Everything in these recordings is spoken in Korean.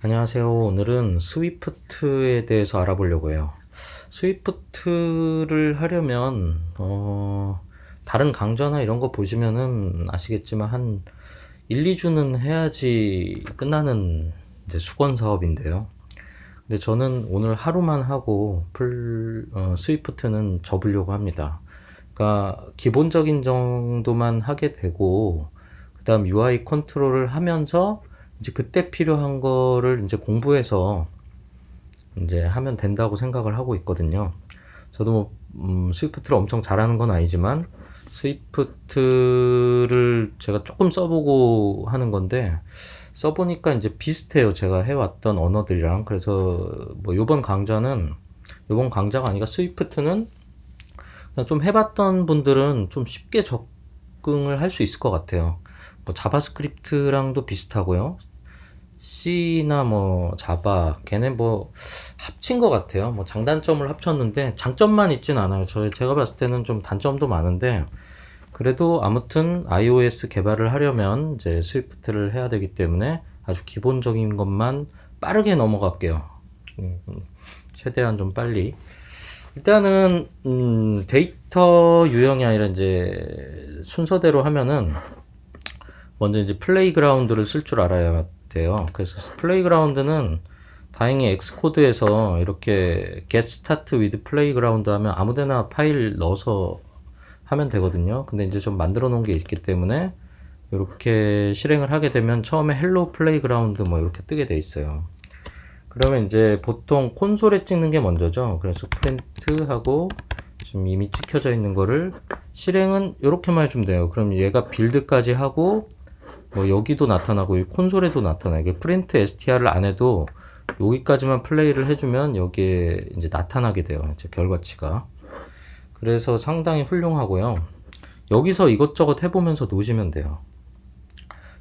안녕하세요. 오늘은 스위프트에 대해서 알아보려고 해요. 스위프트를 하려면 다른 강좌나 이런 거 보시면은 아시겠지만 한 1, 2주는 해야지 끝나는 이제 수건 사업인데요. 근데 저는 오늘 하루만 하고 스위프트는 접으려고 합니다. 그러니까 기본적인 정도만 하게 되고 그다음 UI 컨트롤을 하면서 이제 그때 필요한 거를 이제 공부해서 이제 하면 된다고 생각을 하고 있거든요. 저도 스위프트를 엄청 잘하는 건 아니지만 스위프트를 제가 조금 써보고 하는 건데 써보니까 이제 비슷해요. 제가 해왔던 언어들이랑. 그래서 뭐 요번 강좌가 아니라 스위프트는 그냥 좀 해봤던 분들은 좀 쉽게 적응을 할 수 있을 것 같아요. 뭐 자바스크립트랑도 비슷하고요. C나 뭐 자바 걔네 뭐 합친 것 같아요. 뭐 장단점을 합쳤는데 장점만 있진 않아요. 제가 봤을 때는 좀 단점도 많은데 그래도 아무튼 iOS 개발을 하려면 이제 스위프트를 해야 되기 때문에 아주 기본적인 것만 빠르게 넘어갈게요. 최대한 좀 빨리. 일단은 데이터 유형이 아니라 이제 순서대로 하면은 먼저 이제 플레이그라운드를 쓸 줄 알아야 돼요. 그래서 플레이그라운드는 다행히 엑스코드에서 이렇게 get start with playground 하면 아무데나 파일 넣어서 하면 되거든요. 근데 이제 좀 만들어 놓은 게 있기 때문에 이렇게 실행을 하게 되면 처음에 헬로 플레이그라운드 뭐 이렇게 뜨게 돼 있어요. 그러면 이제 보통 콘솔에 찍는 게 먼저죠. 그래서 프린트 하고 지금 이미 찍혀져 있는 거를 실행은 이렇게만 해주면 돼요. 그럼 얘가 빌드까지 하고 뭐 여기도 나타나고 이 콘솔에도 나타나요. 이게 프린트 str을 안 해도 여기까지만 플레이를 해주면 여기에 이제 나타나게 돼요. 이제 결과치가. 그래서 상당히 훌륭하고요. 여기서 이것저것 해보면서 놓으시면 돼요.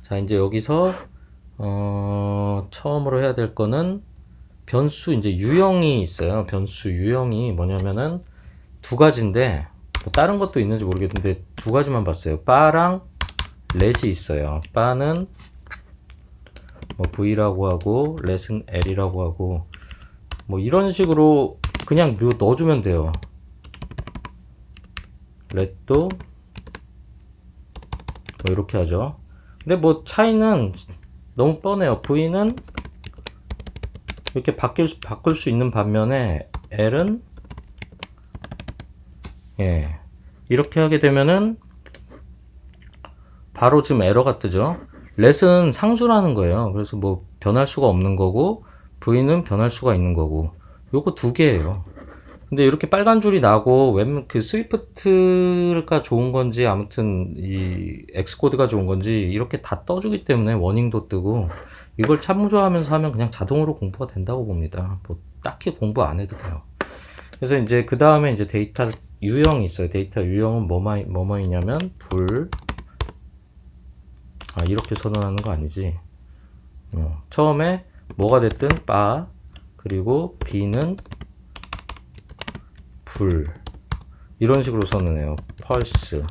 자, 이제 여기서 처음으로 해야 될 거는 변수 이제 유형이 있어요. 변수 유형이 뭐냐면은 두 가지인데 뭐 다른 것도 있는지 모르겠는데 두 가지만 봤어요. 바랑 렛이 있어요. 바는 뭐 v라고 하고 렛은 l이라고 하고 뭐 이런 식으로 그냥 넣어주면 돼요. 렛도 뭐 이렇게 하죠. 근데 뭐 차이는 너무 뻔해요. v는 이렇게 바꿀 수 있는 반면에 l은 이렇게 하게 되면은 바로 지금 에러가 뜨죠. 렛은 상수라는 거예요. 그래서 뭐 변할 수가 없는 거고 v는 변할 수가 있는 거고 요거 두 개예요. 근데 이렇게 빨간 줄이 나고 그 스위프트가 좋은 건지 아무튼 이 엑스코드가 좋은 건지 이렇게 다 떠주기 때문에 워닝도 뜨고 이걸 참조하면서 하면 그냥 자동으로 공부가 된다고 봅니다. 뭐 딱히 공부 안 해도 돼요. 그래서 이제 그 다음에 이제 데이터 유형이 있어요. 데이터 유형은 뭐뭐이냐면 이렇게 선언하는 거 아니지. 처음에 뭐가 됐든 바 그리고 b는 불 이런 식으로 선언해요. 펄스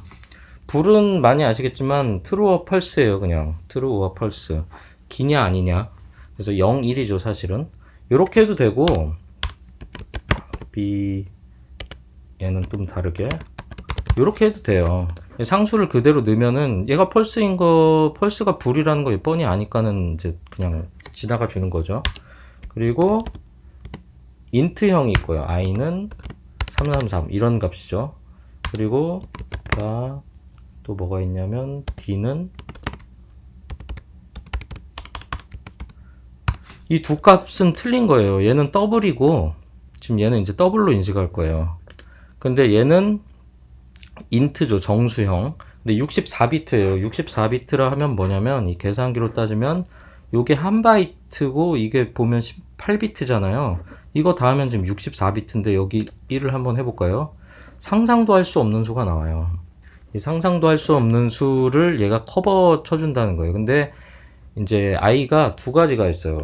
불은 많이 아시겠지만 트루어 펄스예요. 그냥 트루어 펄스 기냐 아니냐. 그래서 0, 1이죠 사실은. 이렇게 해도 되고 b 얘는 좀 다르게 이렇게 해도 돼요. 상수를 그대로 넣으면은 얘가 펄스가 불이라는 거 뻔히 아니까는 이제 그냥 지나가 주는 거죠. 그리고 인트형이 있고요. i는 333 이런 값이죠. 그리고 또 뭐가 있냐면 d는 이 두 값은 틀린 거예요. 얘는 더블이고 지금 얘는 이제 더블로 인식할 거예요. 근데 얘는 인트죠. 정수형. 근데 64비트예요. 64비트라 하면 뭐냐면 이 계산기로 따지면 요게 한 바이트고 이게 보면 18비트잖아요. 이거 다 하면 지금 64비트인데 여기 1을 한번 해볼까요? 상상도 할 수 없는 수가 나와요. 이 상상도 할 수 없는 수를 얘가 커버 쳐준다는 거예요. 근데 이제 i가 두 가지가 있어요.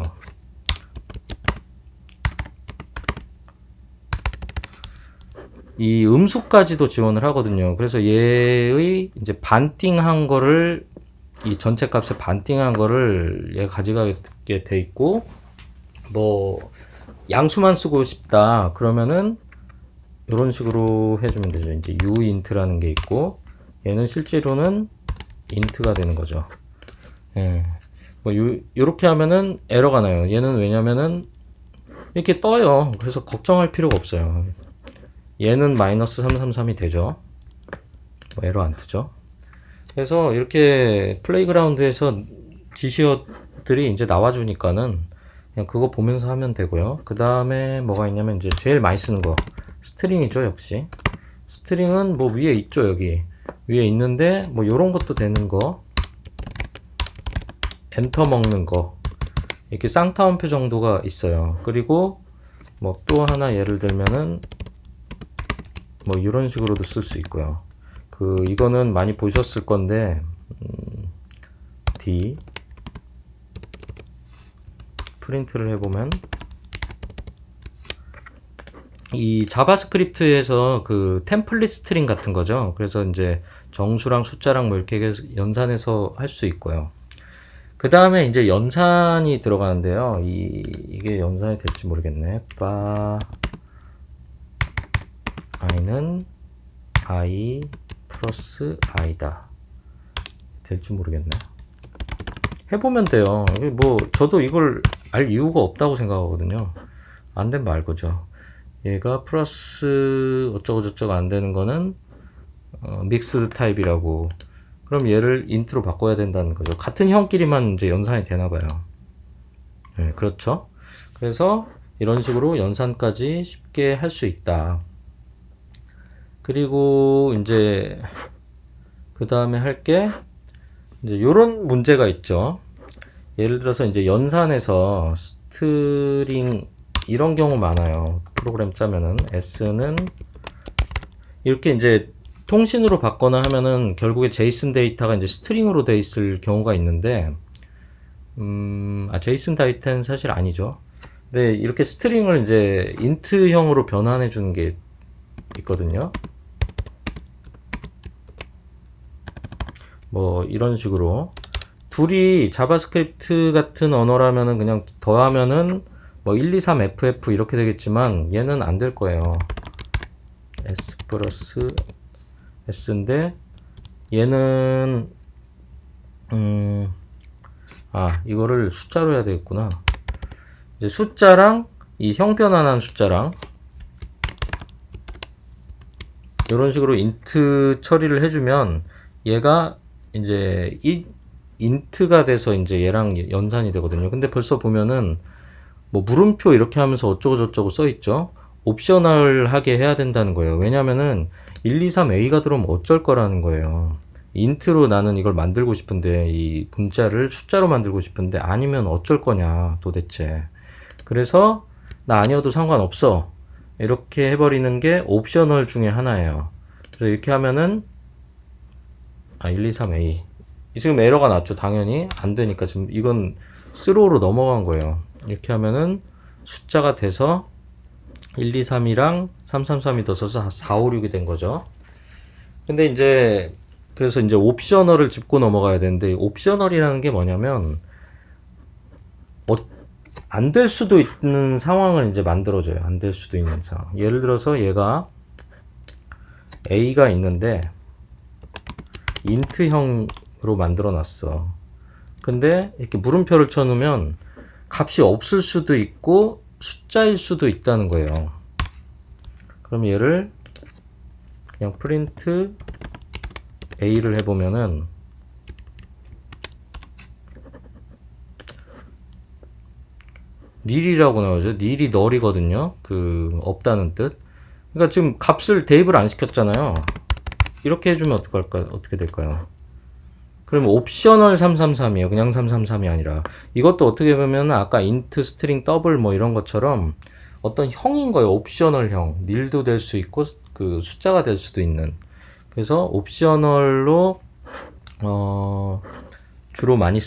이 음수까지도 지원을 하거든요. 그래서 얘의 이제 반띵한 거를 이 전체 값에 반띵한 거를 얘가 가져가게 돼 있고 뭐 양수만 쓰고 싶다 그러면은 이런 식으로 해주면 되죠. 이제 uint라는 게 있고 얘는 실제로는 int가 되는 거죠. 예. 뭐 요렇게 하면은 에러가 나요. 얘는 왜냐면은 이렇게 떠요. 그래서 걱정할 필요가 없어요. 얘는 마이너스 333이 되죠. 뭐 에러 안 뜨죠. 그래서 이렇게 플레이그라운드에서 지시어들이 이제 나와주니까는 그냥 그거 보면서 하면 되고요. 그 다음에 뭐가 있냐면 이제 제일 많이 쓰는 거 스트링이죠. 역시 스트링은 뭐 위에 있죠. 여기 위에 있는데 뭐 요런 것도 되는 거, 엔터 먹는 거, 이렇게 쌍따옴표 정도가 있어요. 그리고 뭐 또 하나 예를 들면은 뭐 이런 식으로도 쓸 수 있고요. 이거는 많이 보셨을 건데 D 프린트를 해보면 이 자바스크립트에서 그 템플릿 스트링 같은 거죠. 그래서 이제 정수랑 숫자랑 뭐 이렇게 연산해서 할 수 있고요. 그 다음에 이제 연산이 들어가는데요. 이게 연산이 될지 모르겠네. i는 i 플러스 i다. 될지 모르겠네. 해보면 돼요. 뭐 저도 이걸 알 이유가 없다고 생각하거든요. 안 되면 말고죠. 얘가 플러스 어쩌고 저쩌고 안 되는 거는 믹스드 타입이라고. 그럼 얘를 인트로 바꿔야 된다는 거죠. 같은 형끼리만 이제 연산이 되나 봐요. 네, 그렇죠. 그래서 이런 식으로 연산까지 쉽게 할 수 있다. 그리고 이제 그 다음에 할 게 이제 요런 문제가 있죠. 예를 들어서 이제 연산에서 스트링 이런 경우 많아요. 프로그램 짜면은 s는 이렇게 이제 통신으로 받거나 하면은 결국에 제이슨 데이터가 이제 스트링으로 돼 있을 경우가 있는데 제이슨 데이터는 사실 아니죠. 근데 이렇게 스트링을 이제 인트형으로 변환해 주는 게 있거든요. 뭐 이런 식으로 둘이 자바스크립트 같은 언어라면은 그냥 더하면은 뭐 1, 2, 3, FF 이렇게 되겠지만 얘는 안 될 거예요. S 플러스 S인데 얘는 이거를 숫자로 해야 되겠구나. 이제 숫자랑 이 형 변환한 숫자랑 이런 식으로 인트 처리를 해주면 얘가 이제 인트가 돼서 이제 얘랑 연산이 되거든요. 근데 벌써 보면은 뭐 물음표 이렇게 하면서 어쩌고 저쩌고 써 있죠. 옵셔널 하게 해야 된다는 거예요. 왜냐면은 1, 2, 3, A가 들어오면 어쩔 거라는 거예요. 인트로 나는 이걸 만들고 싶은데 이 문자를 숫자로 만들고 싶은데 아니면 어쩔 거냐 도대체. 그래서 나 아니어도 상관없어 이렇게 해버리는 게 옵셔널 중에 하나예요. 그래서 이렇게 하면은 1, 2, 3A 지금 에러가 났죠. 당연히 안 되니까 지금 이건 스로우로 넘어간 거예요. 이렇게 하면은 숫자가 돼서 1, 2, 3이랑 3, 3, 3이 더 써서 4, 5, 6이 된 거죠. 근데 이제 그래서 이제 옵셔널을 짚고 넘어가야 되는데 옵셔널이라는 게 뭐냐면 안 될 수도 있는 상황을 이제 만들어줘요. 안 될 수도 있는 상황. 예를 들어서 얘가 A가 있는데 인트형으로 만들어 놨어. 근데 이렇게 물음표를 쳐놓으면 값이 없을 수도 있고 숫자일 수도 있다는 거예요. 그럼 얘를 그냥 프린트 A를 해보면은 닐이라고 나오죠. 닐이 널이거든요. 없다는 뜻. 그러니까 지금 값을 대입을 안 시켰잖아요. 이렇게 해주면 어떻게 될까요? 그러면 옵셔널 333이에요. 그냥 333이 아니라. 이것도 어떻게 보면 아까 인트 스트링 더블 뭐 이런 것처럼 어떤 형인 거예요. 옵셔널 형. 닐도 될 수 있고 숫자가 될 수도 있는. 그래서 옵셔널로 주로 많이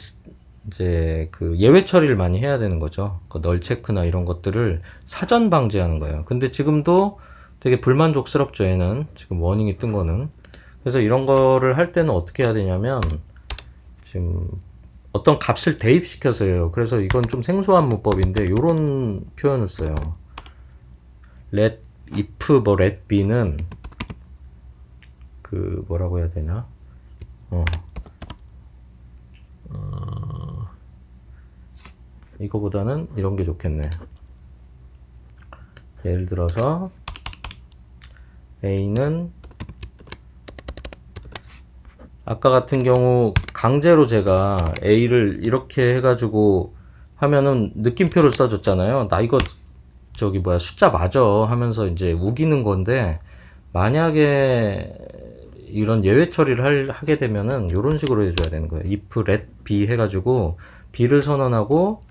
이제 예외 처리를 많이 해야 되는 거죠. 널 체크나 이런 것들을 사전 방지하는 거예요. 근데 지금도 되게 불만족스럽죠. 얘는 지금 워닝이 뜬 거는. 그래서 이런 거를 할 때는 어떻게 해야 되냐면 지금 어떤 값을 대입시켜서 해요. 그래서 이건 좀 생소한 문법인데 요런 표현을 써요. let if 뭐 let b는 그 뭐라고 해야 되나? 이거보다는 이런 게 좋겠네. 예를 들어서 A는 아까 같은 경우 강제로 제가 A를 이렇게 해가지고 하면은 느낌표를 써줬잖아요. 나 이거 저기 뭐야 숫자 맞아 하면서 이제 우기는 건데, 만약에 이런 예외 처리를 하게 되면은 이런 식으로 해줘야 되는 거예요. if let b 해가지고 b를 선언하고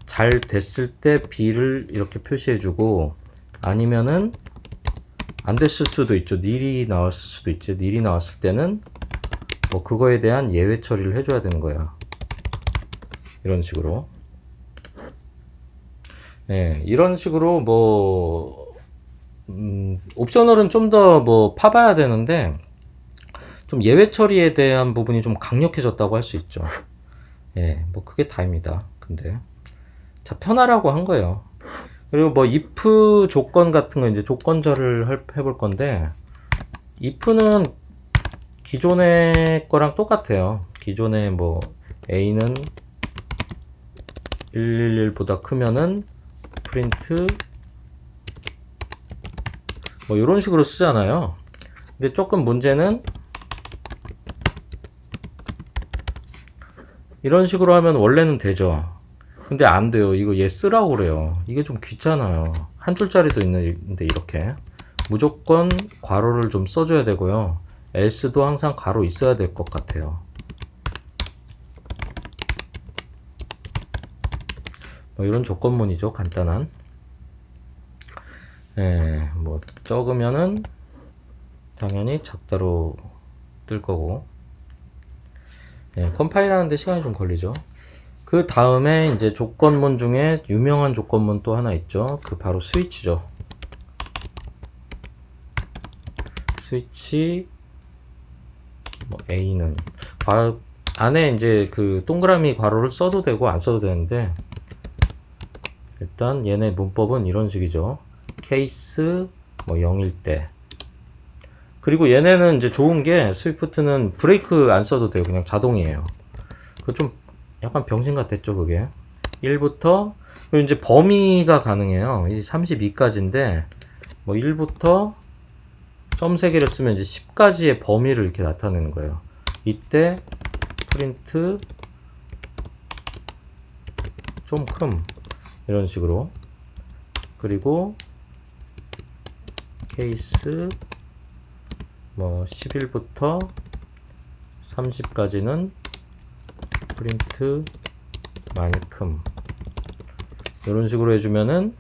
잘 됐을 때 b를 이렇게 표시해주고, 아니면은 안 됐을 수도 있죠. nil이 나왔을 수도 있죠. nil이 나왔을 때는 뭐 그거에 대한 예외 처리를 해줘야 되는 거야. 이런 식으로. 네, 이런 식으로 뭐 옵셔널은 좀 더 뭐 파봐야 되는데, 좀 예외 처리에 대한 부분이 좀 강력해졌다고 할 수 있죠. 예, 뭐 그게 다입니다. 근데 자, 편하라고 한 거예요. 그리고 뭐 if 조건 같은 거 이제 조건절을 해볼 건데, if는 기존의 거랑 똑같아요. 기존에 뭐 a는 111보다 크면은 프린트 뭐 이런 식으로 쓰잖아요. 근데 조금 문제는 이런 식으로 하면 원래는 되죠. 근데 안 돼요. 이거 얘 쓰라고 그래요. 이게 좀 귀찮아요. 한 줄짜리도 있는데 이렇게 무조건 괄호를 좀 써줘야 되고요. else도 항상 괄호 있어야 될 것 같아요. 뭐 이런 조건문이죠. 간단한. 예, 뭐 적으면은 당연히 작다로 뜰 거고. 예, 컴파일 하는데 시간이 좀 걸리죠. 그 다음에 이제 조건문 중에 유명한 조건문 또 하나 있죠. 그 바로 스위치죠. 스위치 뭐 A는 안에 이제 그 동그라미 괄호를 써도 되고 안 써도 되는데, 일단 얘네 문법은 이런 식이죠. 케이스 뭐 0일 때. 그리고 얘네는 이제 좋은 게 스위프트는 브레이크 안 써도 돼요. 그냥 자동이에요. 그 좀 약간 병신 같았죠, 그게. 1부터, 그리고 이제 범위가 가능해요. 이제 32까지인데, 뭐 1부터 점 3개를 쓰면 이제 10까지의 범위를 이렇게 나타내는 거예요. 이때 프린트 좀 큼 이런 식으로. 그리고 케이스 뭐 11부터 30까지는 프린트 많이큼 이런 식으로 해주면은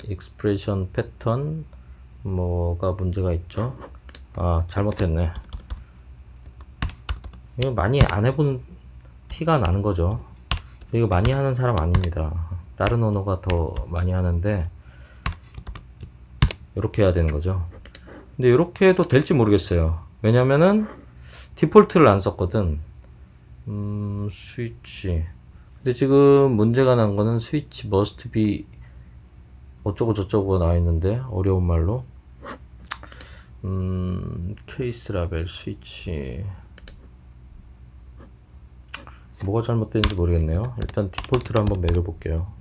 익스프레션 패턴 뭐가 문제가 있죠. 아, 잘못했네. 이거 많이 안 해본 티가 나는 거죠. 이거 많이 하는 사람 아닙니다. 다른 언어가 더 많이 하는데 이렇게 해야 되는 거죠. 근데 이렇게 해도 될지 모르겠어요. 왜냐면은 디폴트를 안 썼거든. 스위치. 근데 지금 문제가 난 거는 스위치 must be 어쩌고 저쩌고 나와 있는데 어려운 말로. 케이스 라벨 스위치. 뭐가 잘못된지 모르겠네요. 일단 디폴트를 한번 매겨볼게요.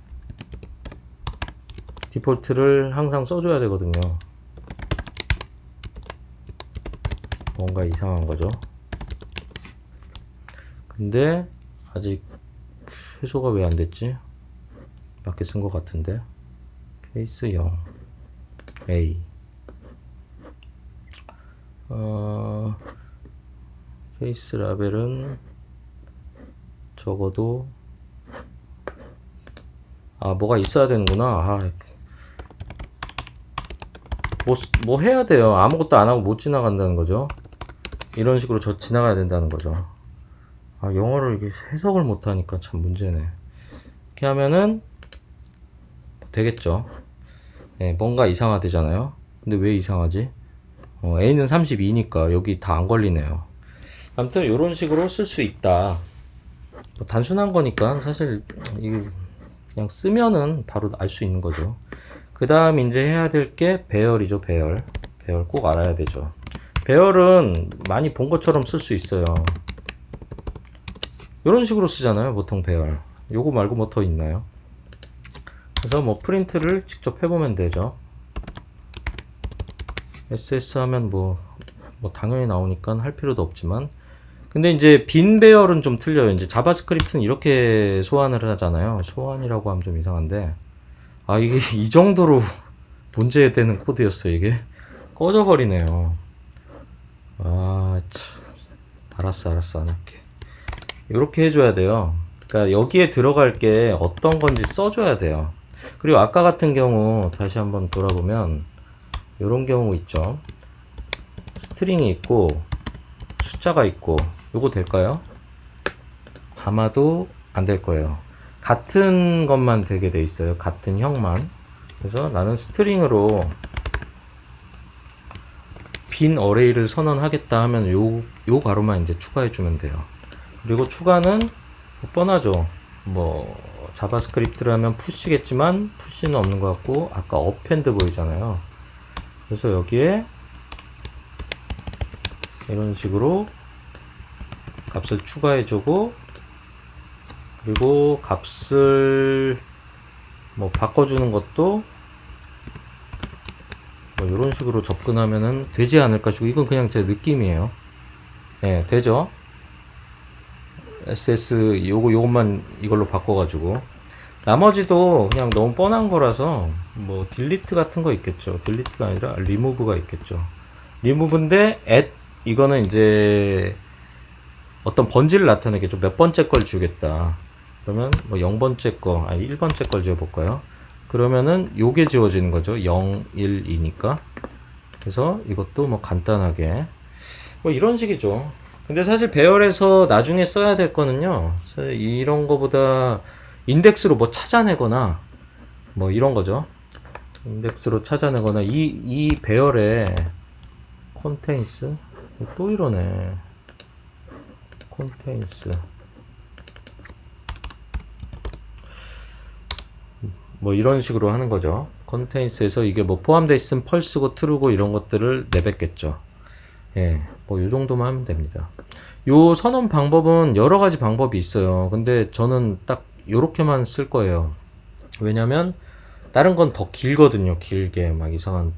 디폴트를 항상 써줘야 되거든요. 뭔가 이상한 거죠. 근데 아직 해소가 왜 안 됐지? 맞게 쓴 것 같은데. 케이스 0 A 케이스 라벨은 적어도 뭐가 있어야 되는구나. 뭐 해야 돼요. 아무것도 안 하고 못 지나간다는 거죠. 이런 식으로 지나가야 된다는 거죠. 영어를 이게 해석을 못 하니까 참 문제네. 이렇게 하면은 되겠죠. 네, 뭔가 이상하대잖아요. 근데 왜 이상하지? A는 32니까 여기 다 안 걸리네요. 아무튼 이런 식으로 쓸 수 있다. 뭐 단순한 거니까 사실 이게 그냥 쓰면은 바로 알 수 있는 거죠. 그 다음 이제 해야 될 게 배열이죠. 배열. 배열 꼭 알아야 되죠. 배열은 많이 본 것처럼 쓸 수 있어요. 이런 식으로 쓰잖아요. 보통 배열. 요거 말고 뭐 더 있나요? 그래서 뭐 프린트를 직접 해보면 되죠. SS 하면 뭐 당연히 나오니까 할 필요도 없지만, 근데 이제 빈 배열은 좀 틀려요. 이제 자바스크립트는 이렇게 소환을 하잖아요. 소환이라고 하면 좀 이상한데, 아 이게 이 정도로 문제되는 코드였어요. 이게 꺼져버리네요. 아 참. 알았어 안 할게. 이렇게 해줘야 돼요. 그러니까 여기에 들어갈 게 어떤 건지 써줘야 돼요. 그리고 아까 같은 경우 다시 한번 돌아보면 이런 경우 있죠. 스트링이 있고 숫자가 있고, 요거 될까요? 아마도 안 될 거예요. 같은 것만 되게 돼 있어요. 같은 형만. 그래서 나는 스트링으로 빈 어레이를 선언하겠다 하면 요 가로만 이제 추가해 주면 돼요. 그리고 추가는 뭐 뻔하죠. 뭐 자바스크립트라면 푸시겠지만 푸시는 없는 것 같고, 아까 어펜드 보이잖아요. 그래서 여기에 이런 식으로 값을 추가해주고, 그리고 값을 뭐 바꿔주는 것도 뭐 이런 식으로 접근하면은 되지 않을까 싶고, 이건 그냥 제 느낌이에요. 예, 되죠. SS 요것만 이걸로 바꿔가지고, 나머지도 그냥 너무 뻔한 거라서 뭐 딜리트 같은 거 있겠죠. 딜리트가 아니라 리무브가 있겠죠. 리무브인데 at 이거는 이제 어떤 번지를 나타내게 좀 몇 번째 걸 주겠다. 그러면 뭐 0번째 거, 아니 1번째 걸 지어볼까요? 그러면은 요게 지워지는 거죠. 0, 1, 2니까. 그래서 이것도 뭐 간단하게 뭐 이런 식이죠. 근데 사실 배열에서 나중에 써야 될 거는요, 이런 거보다 인덱스로 뭐 찾아내거나 뭐 이런 거죠. 인덱스로 찾아내거나 이 배열에 컨테인스 또 이러네. 컨테인스 뭐 이런 식으로 하는 거죠. 컨테인스에서 이게 뭐 포함되어 있으면 펄스고 트루고 이런 것들을 내뱉겠죠. 예, 뭐 요 정도만 하면 됩니다. 요 선언 방법은 여러 가지 방법이 있어요. 근데 저는 딱 요렇게만 쓸 거예요. 왜냐면 다른 건 더 길거든요. 길게 막 이상한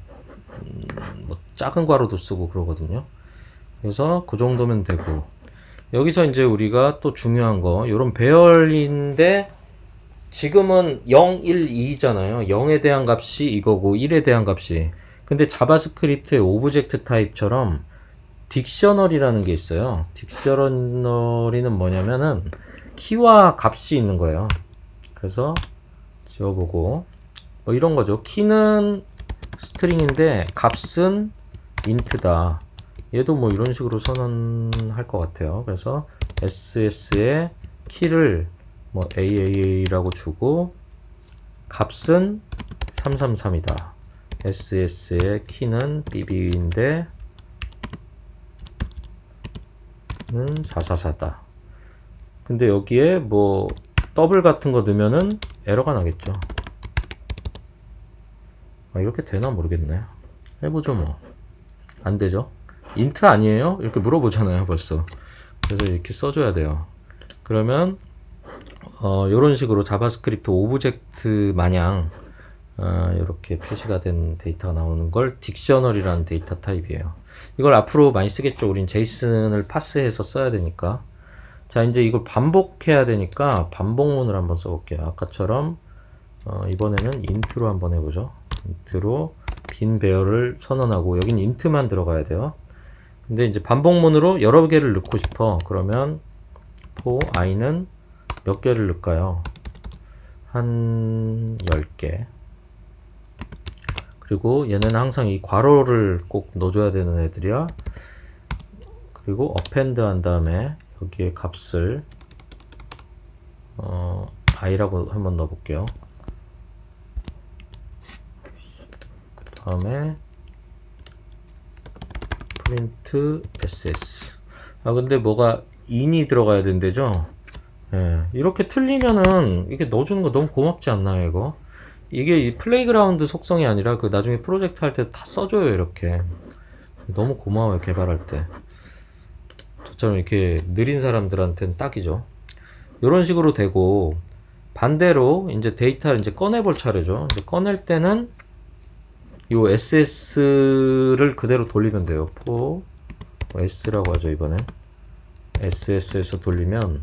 뭐 작은 괄호도 쓰고 그러거든요. 그래서 그 정도면 되고, 여기서 이제 우리가 또 중요한 거, 요런 배열인데 지금은 0, 1, 2잖아요. 0에 대한 값이 이거고 1에 대한 값이. 근데 자바스크립트의 오브젝트 타입처럼 딕셔너리라는 게 있어요. 딕셔너리는 뭐냐면은 키와 값이 있는 거예요. 그래서 지워보고 뭐 이런 거죠. 키는 스트링인데 값은 인트다. 얘도 뭐 이런 식으로 선언할 것 같아요. 그래서 SS에 키를 뭐 AAA라고 주고 값은 333이다. SS의 키는 BB인데 는 444다. 근데 여기에 뭐 더블 같은 거 넣으면은 에러가 나겠죠. 아, 이렇게 되나 모르겠네. 해보죠 뭐. 안 되죠. 인트 아니에요? 이렇게 물어보잖아요 벌써. 그래서 이렇게 써줘야 돼요. 그러면 이런 식으로 자바스크립트 오브젝트 마냥 이렇게 표시가 된 데이터가 나오는 걸 딕셔널이라는 데이터 타입이에요. 이걸 앞으로 많이 쓰겠죠. 우린 제이슨을 파스해서 써야 되니까. 자, 이제 이걸 반복해야 되니까 반복문을 한번 써볼게요. 아까처럼 이번에는 인트로 한번 해보죠. 인트로 빈 배열을 선언하고, 여긴 인트만 들어가야 돼요. 근데 이제 반복문으로 여러 개를 넣고 싶어. 그러면 for i는 몇 개를 넣을까요? 한 10개. 그리고 얘는 항상 이 괄호를 꼭 넣어줘야 되는 애들이야. 그리고 append 한 다음에 여기에 값을 i라고 한번 넣어볼게요. 그 다음에 print ss. 아 근데 뭐가 인이 들어가야 된대죠. 예, 이렇게 틀리면은 이게 넣어주는 거 너무 고맙지 않나요, 이거? 이게 이 플레이그라운드 속성이 아니라 그 나중에 프로젝트 할 때 다 써줘요, 이렇게. 너무 고마워요, 개발할 때. 저처럼 이렇게 느린 사람들한테는 딱이죠. 이런 식으로 되고, 반대로 이제 데이터를 이제 꺼내볼 차례죠. 이제 꺼낼 때는 요 SS를 그대로 돌리면 돼요. for S라고 하죠, 이번에. SS에서 돌리면,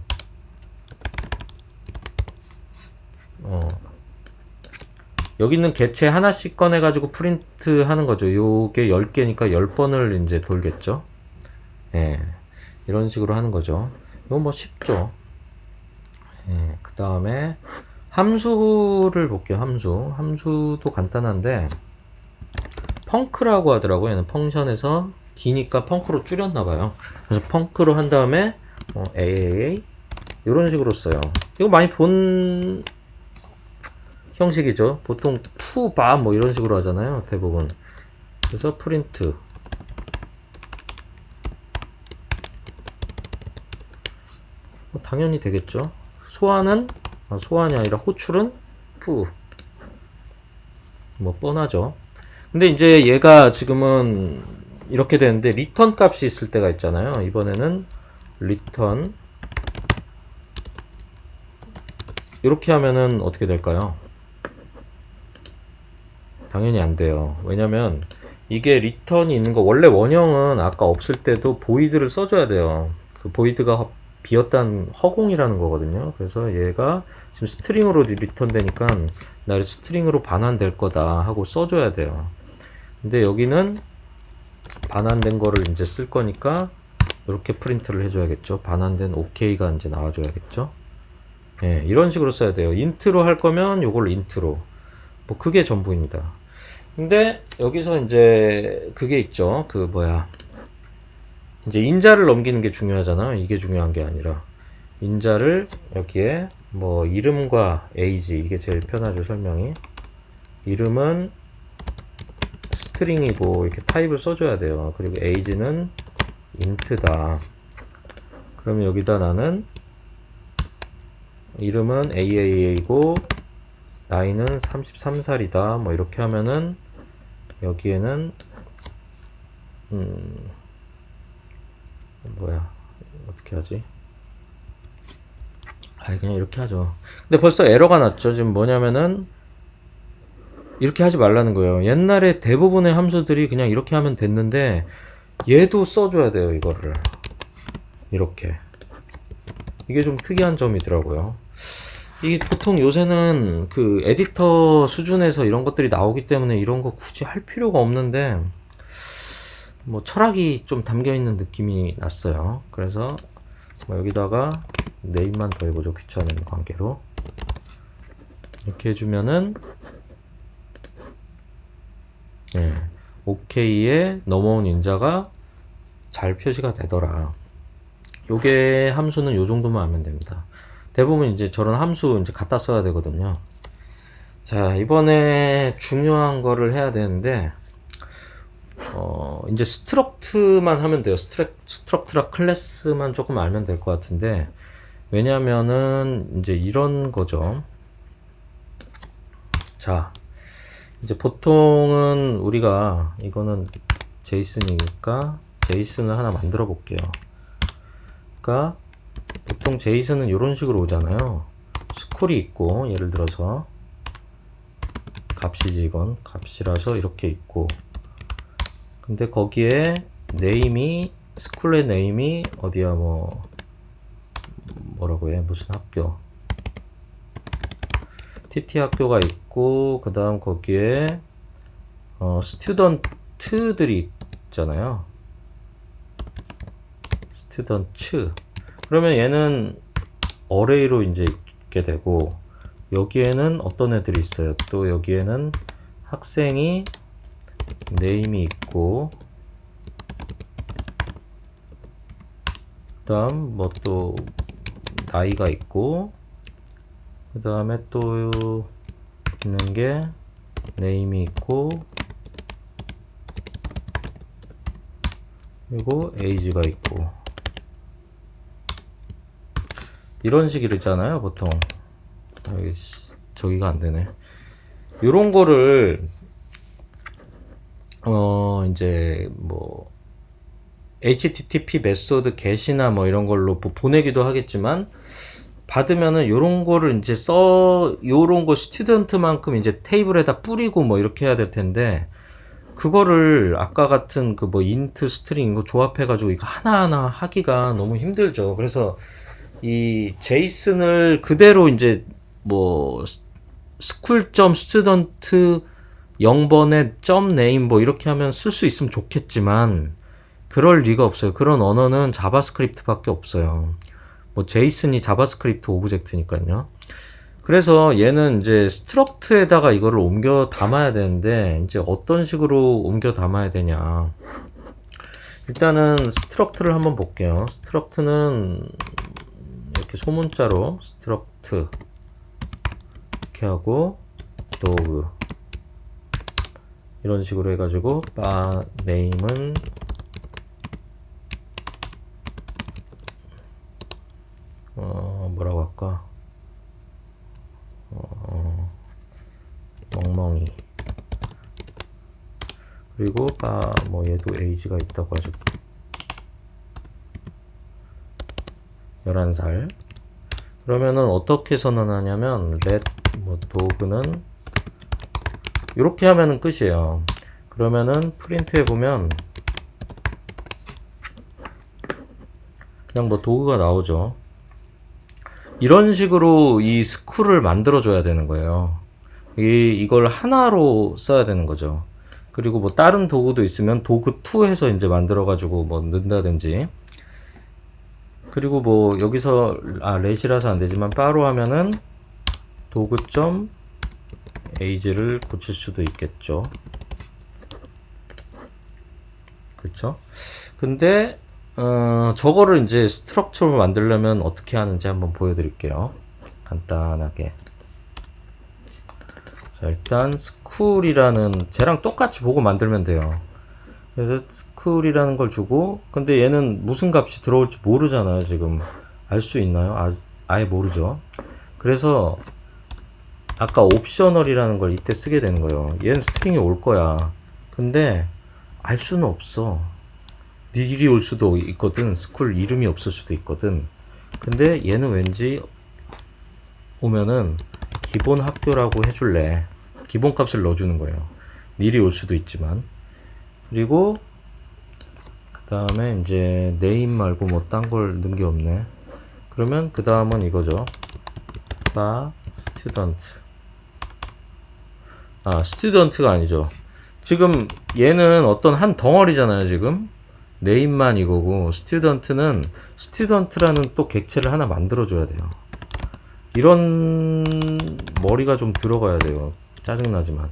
여기 있는 개체 하나씩 꺼내가지고 프린트 하는 거죠. 요게 10개니까 10번을 이제 돌겠죠. 예. 이런 식으로 하는 거죠. 이건 뭐 쉽죠. 예. 그 다음에 함수를 볼게요. 함수도 간단한데, 펑크라고 하더라고요. 얘는 펑션에서 기니까 펑크로 줄였나봐요. 그래서 펑크로 한 다음에, AAA. 이런 식으로 써요. 이거 많이 본 형식이죠. 보통 푸바 뭐 이런 식으로 하잖아요. 대부분. 그래서 프린트 당연히 되겠죠. 소환은 소환이 아니라 호출은 푸. 뭐 뻔하죠. 근데 이제 얘가 지금은 이렇게 되는데 리턴 값이 있을 때가 있잖아요. 이번에는 리턴 이렇게 하면은 어떻게 될까요? 당연히 안 돼요. 왜냐면 이게 리턴이 있는 거 원래 원형은 아까 없을 때도 보이드를 써줘야 돼요. 그 보이드가 비었단 허공이라는 거거든요. 그래서 얘가 지금 스트링으로 리턴 되니까 나를 스트링으로 반환될 거다 하고 써줘야 돼요. 근데 여기는 반환된 거를 이제 쓸 거니까 이렇게 프린트를 해줘야겠죠. 반환된 OK가 이제 나와줘야겠죠. 예, 이런 식으로 써야 돼요. 인트로 할 거면 요걸 인트로. 뭐 그게 전부입니다. 근데 여기서 이제 그게 있죠. 그 뭐야. 이제 인자를 넘기는 게 중요하잖아요. 이게 중요한 게 아니라. 인자를 여기에 뭐 이름과 에이지 이게 제일 편하죠. 설명이. 이름은 스트링이고 이렇게 타입을 써줘야 돼요. 그리고 에이지는 인트다. 그러면 여기다 나는 이름은 AAA고 나이는 33살이다. 뭐 이렇게 하면은 여기에는 뭐야 어떻게 하지? 그냥 이렇게 하죠. 근데 벌써 에러가 났죠. 지금 뭐냐면은 이렇게 하지 말라는 거예요. 옛날에 대부분의 함수들이 그냥 이렇게 하면 됐는데 얘도 써줘야 돼요. 이거를 이렇게. 이게 좀 특이한 점이더라고요. 이게 보통 요새는 그 에디터 수준에서 이런 것들이 나오기 때문에 이런 거 굳이 할 필요가 없는데 뭐 철학이 좀 담겨 있는 느낌이 났어요. 그래서 뭐 여기다가 네임만 더 해보죠. 귀찮은 관계로 이렇게 해주면은 예, OK에 넘어온 인자가 잘 표시가 되더라. 요게 함수는 요 정도만 하면 됩니다. 대부분 이제 저런 함수 이제 갖다 써야 되거든요. 자, 이번에 중요한 거를 해야 되는데, 이제 스트럭트만 하면 돼요. 스트럭트라 클래스만 조금 알면 될 것 같은데, 왜냐면은 이제 이런 거죠. 자, 이제 보통은 우리가 이거는 제이슨이니까 제이슨을 하나 만들어 볼게요. 그러니까 보통 제이슨은 이런 식으로 오잖아요. 스쿨이 있고 예를 들어서 값이지 이건 값이라서 이렇게 있고 근데 거기에 네임이 스쿨의 네임이 어디야 뭐라고 해 무슨 학교 TT 학교가 있고 그 다음 거기에 스튜던트들이 있잖아요. 스튜던트 그러면 얘는 어레이로 이제 있게 되고 여기에는 어떤 애들이 있어요. 또 여기에는 학생이 네임이 있고 그 다음 뭐 또 나이가 있고 그 다음에 또 있는 게 네임이 있고 그리고 에이지가 있고 이런 식이잖아요 보통. 저기가 안 되네. 요런 거를 이제 뭐 HTTP 메소드 get이나 뭐 이런 걸로 보내기도 하겠지만, 받으면은 요런 거를 이제 요런 거 스튜던트만큼 이제 테이블에다 뿌리고 뭐 이렇게 해야 될 텐데, 그거를 아까 같은 그 뭐 인트 스트링 이거 조합해가지고 이거 하나하나 하기가 너무 힘들죠. 그래서 이 제이슨을 그대로 이제 뭐 school.student 0번에 .name 뭐 이렇게 하면 쓸 수 있으면 좋겠지만, 그럴 리가 없어요. 그런 언어는 자바스크립트밖에 없어요. 뭐 제이슨이 자바스크립트 오브젝트니까요. 그래서 얘는 이제 스트럭트에다가 이거를 옮겨 담아야 되는데, 이제 어떤 식으로 옮겨 담아야 되냐. 일단은 스트럭트를 한번 볼게요. 스트럭트는 이렇게 소문자로 스트럭트 이렇게 하고 도그 이런 식으로 해가지고 name은 뭐라고 할까? 멍멍이. 그리고 뭐 얘도 age가 있다고 하죠. 11살. 그러면은 어떻게 선언하냐면 let 뭐 dog는 이렇게 하면은 끝이에요. 그러면은 프린트 해보면 그냥 뭐 도구가 나오죠. 이런 식으로 이 스쿨을 만들어 줘야 되는 거예요. 이걸 하나로 써야 되는 거죠. 그리고 뭐 다른 도구도 있으면 도구2 해서 이제 만들어 가지고 뭐 넣는다든지. 그리고 뭐 여기서 렛이라서 안 되지만 바로 하면은 도구.age를 고칠 수도 있겠죠. 그렇죠? 근데 저거를 이제 스트럭처로 만들려면 어떻게 하는지 한번 보여드릴게요. 간단하게. 자, 일단 스쿨이라는 쟤랑 똑같이 보고 만들면 돼요. 그래서 스쿨이라는 걸 주고, 근데 얘는 무슨 값이 들어올지 모르잖아요. 지금 알 수 있나요? 아예 모르죠. 그래서 아까 옵셔널이라는 걸 이때 쓰게 되는 거예요. 얘는 스트링이 올 거야. 근데 알 수는 없어. 닐이 올 수도 있거든. 스쿨 이름이 없을 수도 있거든. 근데 얘는 왠지 오면은 기본 학교라고 해줄래. 기본 값을 넣어주는 거예요. 닐이 올 수도 있지만. 그리고 그 다음에 이제 네임 말고 뭐 딴 걸 넣은 게 없네. 그러면 그 다음은 이거죠. 스튜던트. 스튜던트가 아니죠. 지금 얘는 어떤 한 덩어리잖아요. 지금 네임만 이거고, 스튜던트는 스튜던트라는 또 객체를 하나 만들어줘야 돼요. 이런 머리가 좀 들어가야 돼요. 짜증나지만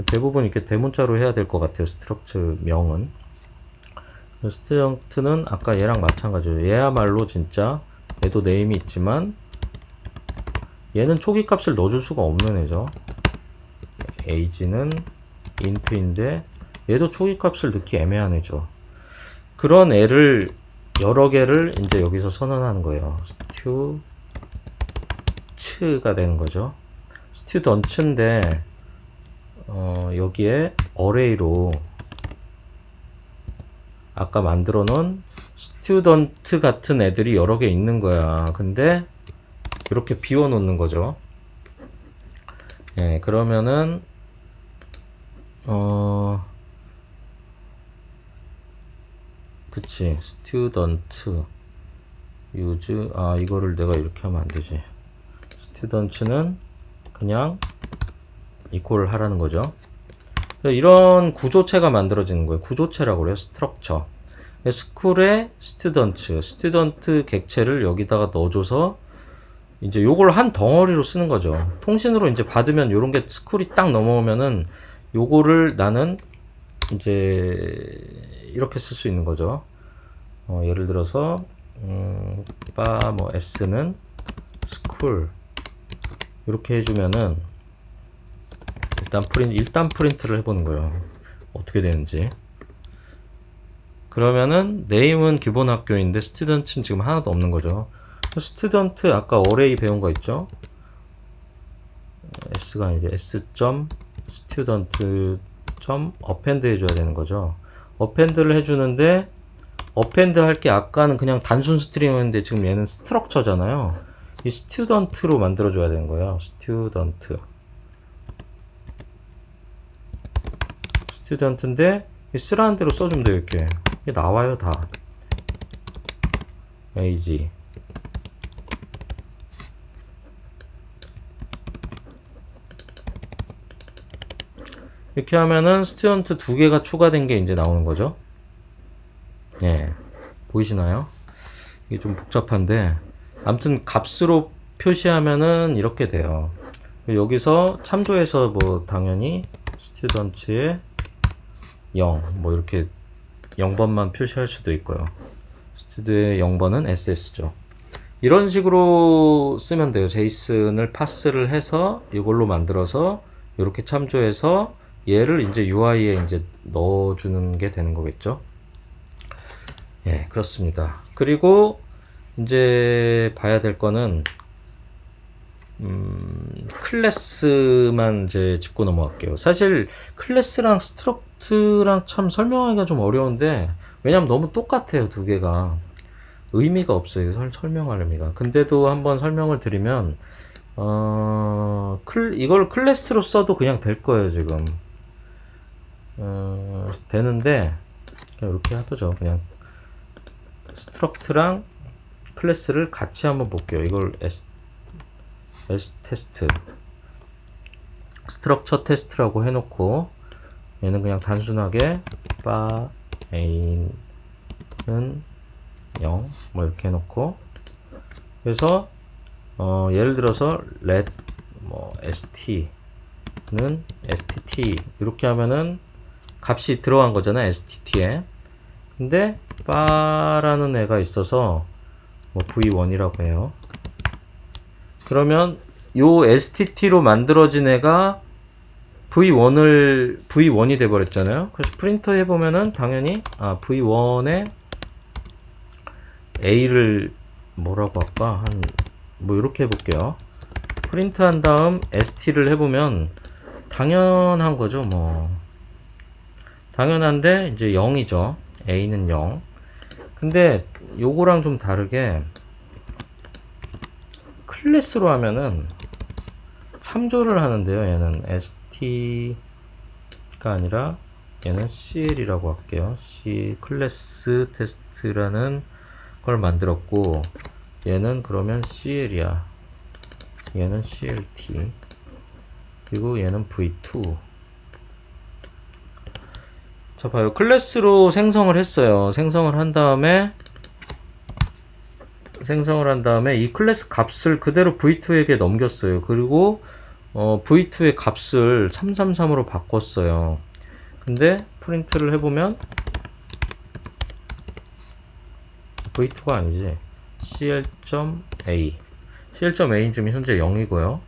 대부분 이렇게 대문자로 해야 될 것 같아요. 스트럭처 명은. 스튜던트는 아까 얘랑 마찬가지예요. 얘야말로 진짜 얘도 네임이 있지만 얘는 초기 값을 넣어줄 수가 없는 애죠. age는 int인데 얘도 초기 값을 넣기 애매한 애죠. 그런 애를 여러 개를 이제 여기서 선언하는 거예요. 스튜츠가 되는 거죠. 스튜던츠인데 여기에 어레이로 아까 만들어 놓은 스튜던트 같은 애들이 여러 개 있는 거야. 근데 이렇게 비워 놓는 거죠. 예, 그러면은 그치, 스튜던트 유즈 이거를 내가 이렇게 하면 안 되지. 스튜던트는 그냥 이퀄을 하라는 거죠. 이런 구조체가 만들어지는 거예요. 구조체라고 그래요. 스트럭처. 스쿨의 스튜던트 객체를 여기다가 넣어줘서 이제 요걸 한 덩어리로 쓰는 거죠. 통신으로 이제 받으면 요런 게 스쿨이 딱 넘어오면은 요거를 나는 이제 이렇게 쓸 수 있는 거죠. 예를 들어서 뭐 s는 스쿨 이렇게 해주면은 일단 프린트를 해보는 거예요. 어떻게 되는지. 그러면은 name은 기본 학교인데 student는 지금 하나도 없는 거죠. student 아까 array 배운 거 있죠? s가 아니죠. s.student append 해줘야 되는 거죠. append를 해주는데 append 할 게 아까는 그냥 단순 스트링이었는데 지금 얘는 스트럭처잖아요. 이 student로 만들어줘야 되는 거예요. student인데 쓰라는 대로 써주면 돼요. 이렇게 이게 나와요 다. age 이렇게 하면은 스튜던트 두 개가 추가된 게 이제 나오는 거죠. 예, 보이시나요? 이게 좀 복잡한데 아무튼 값으로 표시하면은 이렇게 돼요. 여기서 참조해서 뭐 당연히 스튜던트의 0 뭐 이렇게 0번만 표시할 수도 있고요. 스튜드의 0번은 SS죠. 이런 식으로 쓰면 돼요. 제이슨을 파스를 해서 이걸로 만들어서 이렇게 참조해서 얘를 이제 UI에 이제 넣어주는 게 되는 거겠죠. 예, 그렇습니다. 그리고 이제 봐야 될 거는 클래스만 이제 짚고 넘어갈게요. 사실 클래스랑 스트럭트랑 참 설명하기가 좀 어려운데 왜냐면 너무 똑같아요. 두 개가 의미가 없어요. 설명할 의미가. 근데도 한번 설명을 드리면 이걸 클래스로 써도 그냥 될 거예요. 지금 되는데 그냥 이렇게 해보죠. 그냥 스트럭트랑 클래스를 같이 한번 볼게요. 이걸 S 테스트 스트럭처 테스트라고 해놓고 얘는 그냥 단순하게 바 a는 0 뭐 이렇게 해놓고 그래서 예를 들어서 let 뭐 st는 stt 이렇게 하면은 값이 들어간 거잖아요. stt에. 근데 바라는 애가 있어서 뭐 v1이라고 해요. 그러면 요 stt로 만들어진 애가 v1이 돼 버렸잖아요. 그래서 프린터 해보면은 당연히 v1에 a를 뭐라고 할까 뭐 이렇게 해볼게요. 프린트 한 다음 st를 해보면 당연한 거죠. 뭐 당연한데 이제 0이죠. a는 0. 근데 요거랑 좀 다르게 클래스로 하면은 참조를 하는데요. 얘는 st가 아니라 얘는 cl이라고 할게요. c 클래스 테스트라는 걸 만들었고 얘는 그러면 cl이야. 얘는 clt 그리고 얘는 v2. 자 봐요. 클래스로 생성을 했어요. 생성을 한 다음에 이 클래스 값을 그대로 v2에게 넘겼어요. 그리고 v2의 값을 333으로 바꿨어요. 근데 프린트를 해보면 v2가 아니지. cl.a cl.a는 지금 현재 0이고요.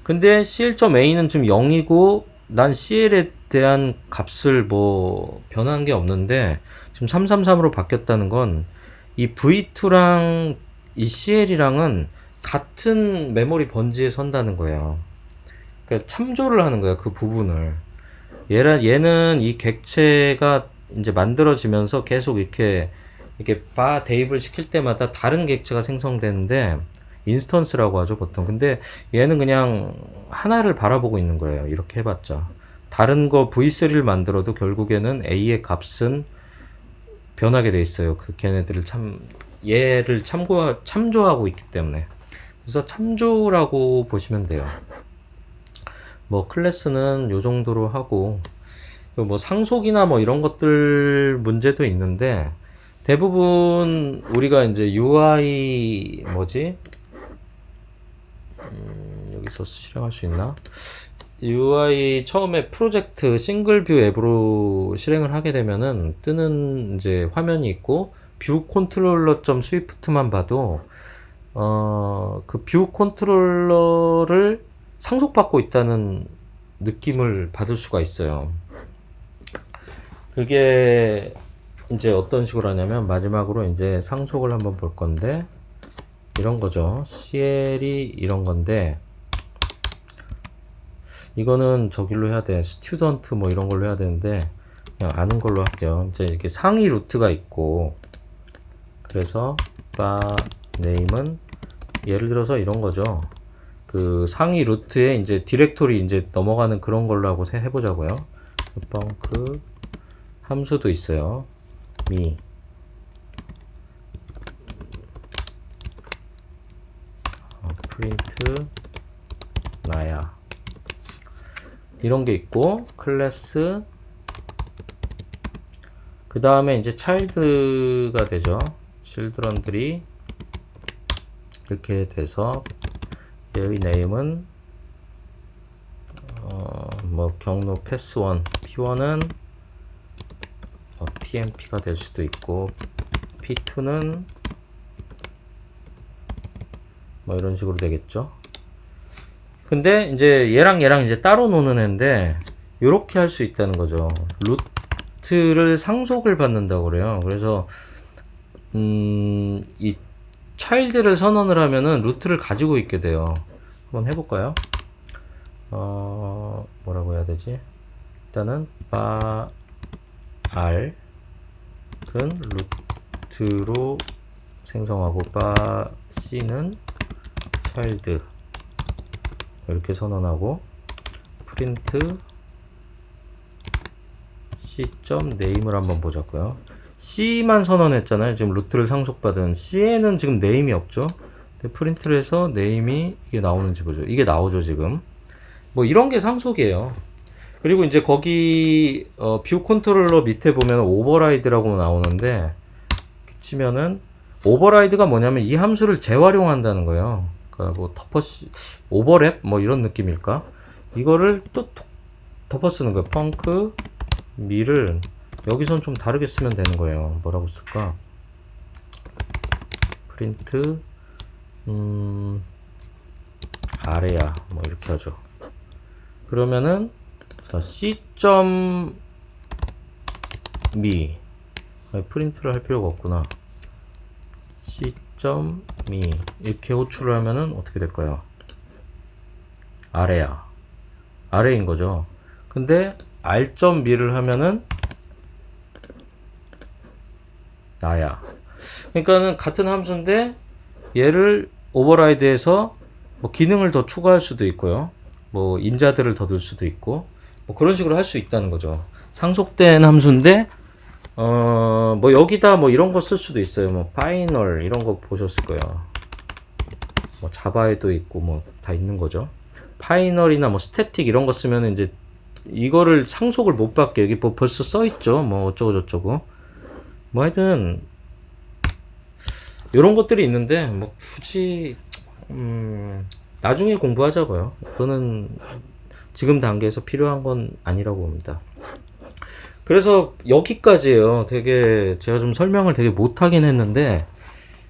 근데 cl.a는 지금 0이고 난 CL에 대한 값을 뭐 변한 게 없는데 지금 333으로 바뀌었다는 건 이 V2랑 이 CL이랑은 같은 메모리 번지에 선다는 거예요. 그러니까 참조를 하는 거예요. 그 부분을. 얘는 이 객체가 이제 만들어지면서 계속 이렇게 바 대입을 시킬 때마다 다른 객체가 생성되는데 인스턴스라고 하죠 보통. 근데 얘는 그냥 하나를 바라보고 있는 거예요. 이렇게 해봤자 다른 거 v3를 만들어도 결국에는 a의 값은 변하게 돼 있어요. 그 걔네들을 얘를 참조하고 있기 때문에. 그래서 참조라고 보시면 돼요. 뭐 클래스는 요 정도로 하고 뭐 상속이나 뭐 이런 것들 문제도 있는데 대부분 우리가 이제 UI 여기서 실행할 수 있나? UI 처음에 프로젝트 싱글 뷰 앱으로 실행을 하게 되면은 뜨는 이제 화면이 있고 뷰 컨트롤러 점 스위프트만 봐도 그 뷰 컨트롤러를 상속받고 있다는 느낌을 받을 수가 있어요. 그게 이제 어떤 식으로 하냐면 마지막으로 이제 상속을 한번 볼 건데 이런 거죠. CL이 이런 건데 이거는 저길로 해야 돼. 스튜던트 뭐 이런 걸로 해야 되는데 그냥 아는 걸로 할게요. 이제 이렇게 상위 루트가 있고 그래서 바 네임은 예를 들어서 이런 거죠. 그 상위 루트에 이제 디렉토리 이제 넘어가는 그런 걸로 하고 해보자고요. 펑크 함수도 있어요. 미 프린트 나야 이런 게 있고 클래스 그 다음에 이제 차일드가 되죠. children들이 이렇게 돼서 얘의 네임은 뭐 경로 패스1 p1은 tmp가 될 수도 있고 p2는 뭐 이런 식으로 되겠죠. 근데 이제 얘랑 이제 따로 노는 애인데 요렇게 할 수 있다는 거죠. 루트를 상속을 받는다고 그래요. 그래서 이 차일드를 선언을 하면은 루트를 가지고 있게 돼요. 한번 해볼까요? 뭐라고 해야 되지? 일단은 바 r은 루트로 생성하고 바 c는 차일드 이렇게 선언하고 프린트 c.name을 한번 보자고요. c만 선언했잖아요. 지금 루트를 상속받은 c에는 지금 네임이 없죠. 근데 프린트를 해서 네임이 이게 나오는지 보죠. 이게 나오죠 지금. 뭐 이런 게 상속이에요. 그리고 이제 거기 뷰 컨트롤러 밑에 보면 오버라이드라고 나오는데 치면은 오버라이드가 뭐냐면 이 함수를 재활용한다는 거예요. 그러니까 뭐 오버랩 뭐 이런 느낌일까? 이거를 또 덮어 쓰는 거예요. 펑크 미를 여기선 좀 다르게 쓰면 되는 거예요. 뭐라고 쓸까? 프린트 아래야 뭐 이렇게 하죠. 그러면은 자 c.me 프린트를 할 필요가 없구나. c.me 이렇게 호출을 하면은 어떻게 될까요? 아래야 아래인 거죠. 근데 r.me를 하면은 나야. 그러니까는 같은 함수인데 얘를 오버라이드해서 뭐 기능을 더 추가할 수도 있고요. 뭐 인자들을 더 넣을 수도 있고 뭐 그런 식으로 할 수 있다는 거죠. 상속된 함수인데 뭐 여기다 뭐 이런 거 쓸 수도 있어요. 뭐 파이널 이런 거 보셨을 거예요. 뭐 자바에도 있고 뭐 다 있는 거죠. 파이널이나 뭐 스태틱 이런 거 쓰면 이제 이거를 상속을 못 받게 여기 뭐 벌써 써 있죠. 뭐 어쩌고 저쩌고 뭐 하여튼 이런 것들이 있는데 뭐 굳이 나중에 공부하자고요. 그거는 지금 단계에서 필요한 건 아니라고 봅니다. 그래서 여기까지예요. 되게 제가 좀 설명을 되게 못하긴 했는데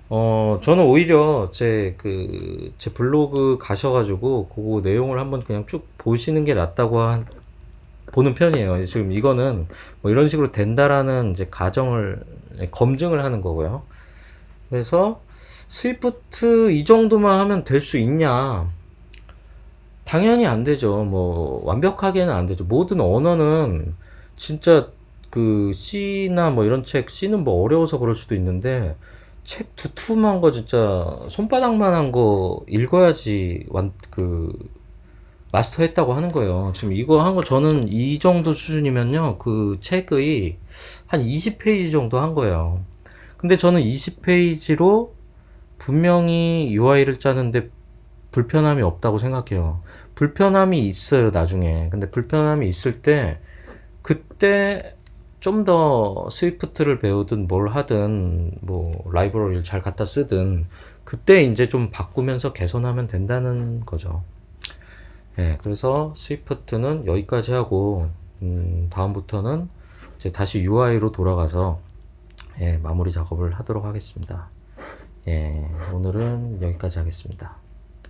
저는 오히려 제 블로그 가셔가지고 그 내용을 한번 그냥 쭉 보시는 게 낫다고 보는 편이에요. 지금 이거는 뭐 이런 식으로 된다라는 이제 가정을 검증을 하는 거고요. 그래서 스위프트 이 정도만 하면 될 수 있냐? 당연히 안 되죠. 뭐 완벽하게는 안 되죠. 모든 언어는 진짜 그 C나 뭐 이런 책 C는 뭐 어려워서 그럴 수도 있는데 책 두툼한 거 진짜 손바닥만한 거 읽어야지 마스터했다고 하는 거예요. 지금 이거 한 거 저는 이 정도 수준이면요 그 책의 한 20페이지 정도 한 거예요. 근데 저는 20페이지로 분명히 UI를 짜는데 불편함이 없다고 생각해요. 불편함이 있어요 나중에. 근데 불편함이 있을 때 그때 좀 더 스위프트를 배우든 뭘 하든 뭐 라이브러리를 잘 갖다 쓰든 그때 이제 좀 바꾸면서 개선하면 된다는 거죠. 예, 그래서 스위프트는 여기까지 하고 다음부터는 이제 다시 UI로 돌아가서 예, 마무리 작업을 하도록 하겠습니다. 예, 오늘은 여기까지 하겠습니다.